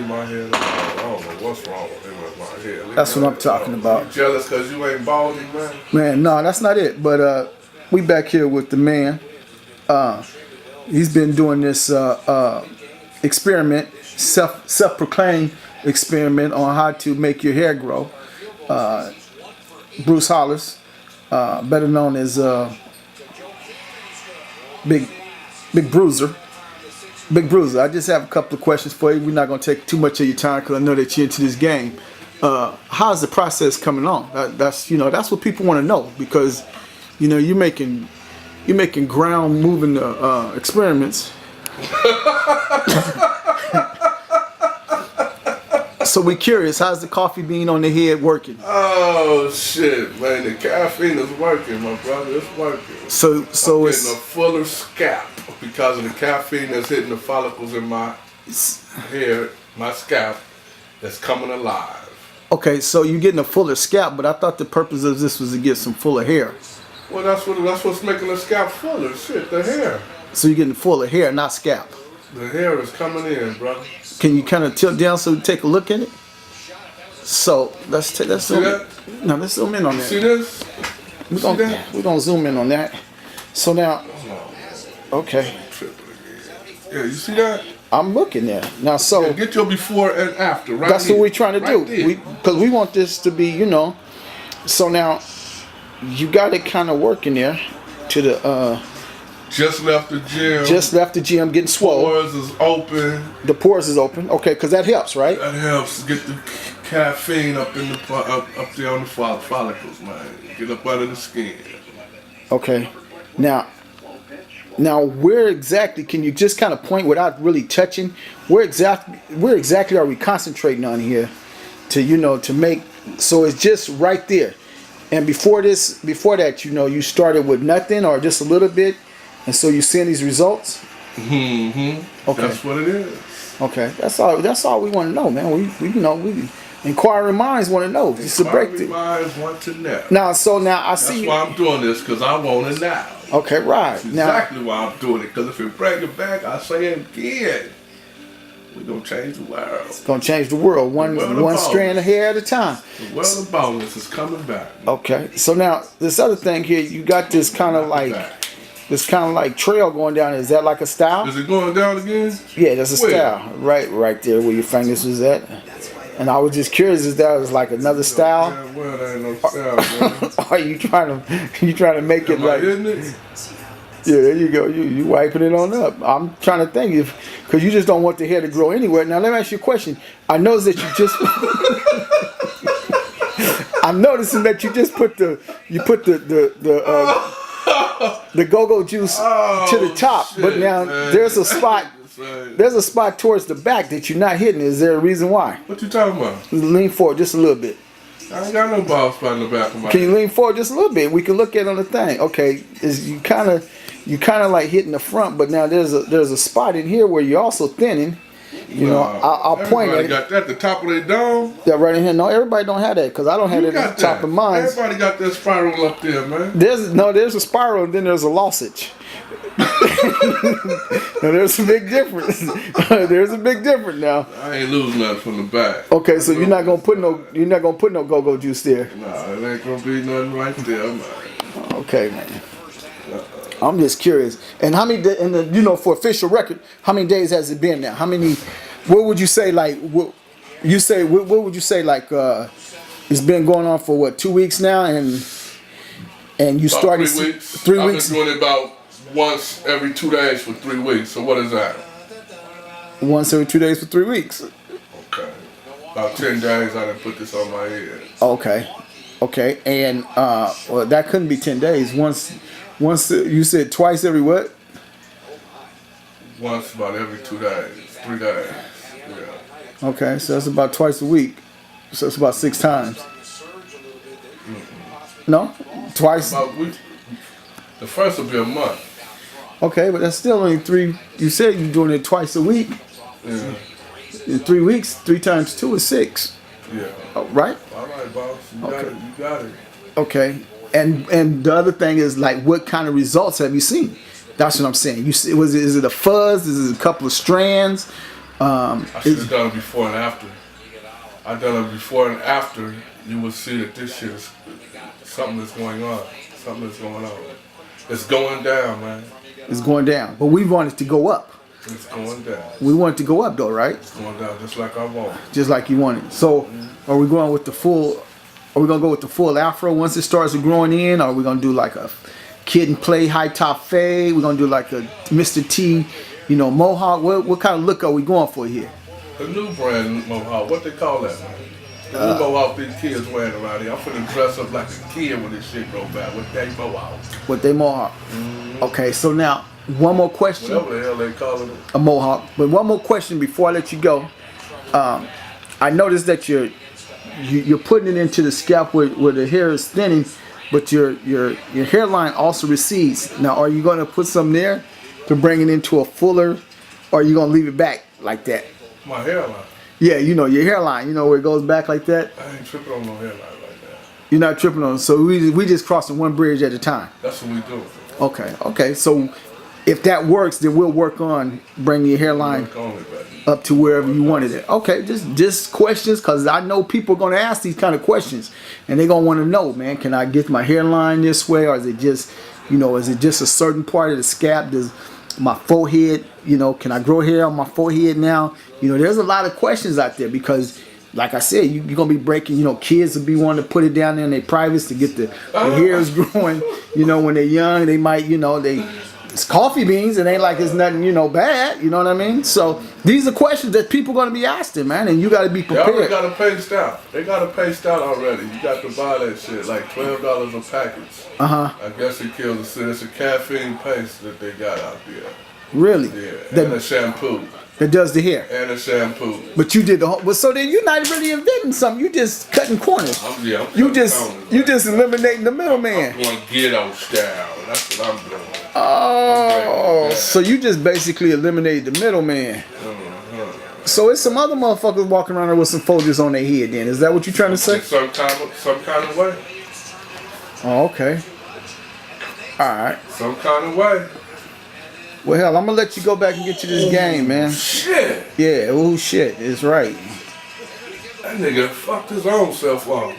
in my head. I don't know what's wrong with my head. That's what I'm talking about. You jealous because you ain't balding, man? Man, no, that's not it. But we back here with the man. He's been doing this experiment, self-proclaimed experiment on how to make your hair grow. Bruce Hollis, better known as Big Bruiser. Big Bruiser, I just have a couple of questions for you. We're not going to take too much of your time because I know that you're into this game. How's the process coming on? That's what people want to know, because you're making ground moving experiments. So we're curious, how's the coffee bean on the head working? Oh shit, man, the caffeine is working, my brother. It's working. So I'm it's getting a fuller scalp because of the caffeine that's hitting the follicles in my hair, my scalp, that's coming alive. okay. So you're getting a fuller scalp, but I thought the purpose of this was to get some fuller hair. Well, that's what's making the scalp fuller. Shit, the hair. So you're getting fuller hair, not scalp. The hair is coming in, brother. Can you kind of tilt down so we take a look at it? So let's zoom that? in. No, let's zoom in on that. See this? We're gonna zoom in on that. So now, okay, Yeah, you see that? I'm looking there now. So Get your before and after, right? that's what we're trying to do. There. Because we want this to be, So now you got it kind of working there to the. Just left the gym. Just left the gym, getting swole. Pores is open. The pores is open. Okay, because that helps, right? That helps get the caffeine up in the up there on the follicles, man. Get up under the skin. Okay. Now, where exactly can you just kind of point without really touching? Where exactly are we concentrating on here to make so it's just right there? And before that, you started with nothing or just a little bit, and so you're seeing these results. Mm-hmm. Okay. That's what it is. Okay. That's all we want to know, man. We inquiring minds want to know. Just to break it. Minds want to know. Now I see. That's why I'm doing this, because I want to know. Okay, right. That's exactly why I'm doing it, because if it bring it back, I say it again. We're going to change the world. It's going to change the world one strand of hair at a time. The world of bonus is coming back. Okay. So now this other thing here, you got this kind of like trail going down. Is that like a style? Is it going down again? Yeah, that's a style. Right there where your fingers was at. And I was just curious if that was like another style. Yeah, well, that ain't no style, man. Or you trying to make it like? Isn't it? Yeah, there you go. You wiping it on up. I'm trying to think because you just don't want the hair to grow anywhere. Now let me ask you a question. I noticed that you just. I'm noticing that you just put the go-go juice to the top, shit, but now man. there's a spot. There's a spot towards the back that you're not hitting. Is there a reason why? What you talking about? Lean forward just a little bit. I ain't got no bald spot in the back of my Can you lean forward just a little bit? We can look at it on the thing. Okay, is you kind of like hitting the front, but now there's a spot in here where you're also thinning. I'll point at it. Everybody got that at the top of their dome. Yeah, right in here. No, everybody don't have that because I don't have it at the top of mine. Everybody got that spiral up there, man. There's a spiral and then there's a losage. Now, there's a big difference. There's a big difference now. I ain't losing nothing from the back. Okay, so you're not gonna put no go-go juice there. Nah, it ain't gonna be nothing right there, man. Okay, man. I'm just curious. And how many? For official record, how many days has it been now? How many? What would you say? Like, what would you say? Like, it's been going on for what, 2 weeks now, and you About started 3 weeks. 3 weeks. I've been doing it about once every 2 days for 3 weeks. So what is that? Once every 2 days for 3 weeks. Okay. About 10 days I done put this on my head. Okay, and well, that couldn't be 10 days. Once you said twice every what? Once about every 2 days, 3 days. Yeah. Okay, so that's about twice a week. So it's about 6 times. No, twice. About the first will be a month. Okay, but that's still only 3. You said you're doing it twice a week. Yeah. In 3 weeks, 3 times 2 is 6. Yeah. Oh, right? All right, boss. You got it. Okay. And the other thing is, like, what kind of results have you seen? That's what I'm saying. Is it a fuzz? Is it a couple of strands? I should have done it before and after. I done it before and after. You will see that this shit is something that's going on. Something that's going on. It's going down, man. It's going down, but we want it to go up. It's going down. We want it to go up though, right? It's going down just like I want. Just like you want it. So, are we going with the full? Are we gonna go with the full afro once it starts growing in? Or are we gonna do like a kid and play high top fade? We're gonna do like a Mr. T, mohawk. What kind of look are we going for here? The new brand mohawk. What they call that, man? The new mohawk these kids wearing around here. I'm finna dress up like a kid when this shit go back. With they mohawk. With they mohawk. Okay, so now one more question. Whatever the hell they calling it. A mohawk. But one more question before I let you go. I noticed that you're putting it into the scalp where the hair is thinning, but your hairline also recedes. Now, are you going to put some there to bring it into a fuller, or are you going to leave it back like that? My hairline. Yeah, your hairline, where it goes back like that. I ain't tripping on no hairline like that. You're not tripping on it. So we just crossing one bridge at a time. That's what we do. Okay. So if that works, then we'll work on bringing your hairline up to wherever you wanted it. Okay, just questions, because I know people are going to ask these kind of questions, and they're going to want to know, man, can I get my hairline this way, or is it just, is it just a certain part of the scalp? Does my forehead, can I grow hair on my forehead now? There's a lot of questions out there because, like I said, you're going to be breaking, kids will be wanting to put it down there in their privates to get the hairs growing. When they're young, they might, it's coffee beans. It ain't like it's nothing, bad. You know what I mean? So these are questions that people are going to be asking, man, and you got to be prepared. They already got it paced out. They got it paced out already. You got to buy that shit, like $12 a package. I guess it kills the sin. It's a caffeine paste that they got out there. Really? Yeah, and a shampoo. That does the hair. And a shampoo. But you did the whole. Well, so then you're not really inventing something. You just cutting corners. You just eliminating the middleman. I'm going ghetto style. That's what I'm doing. Oh, so you just basically eliminated the middleman. So it's some other motherfuckers walking around there with some folders on their head. Then is that what you're trying to say? Some kind of way. Oh, okay. All right. Some kind of way. Well, hell, I'm gonna let you go back and get you this game, man. Shit. Yeah. Oh shit. It's right. That nigga fucked his own self off.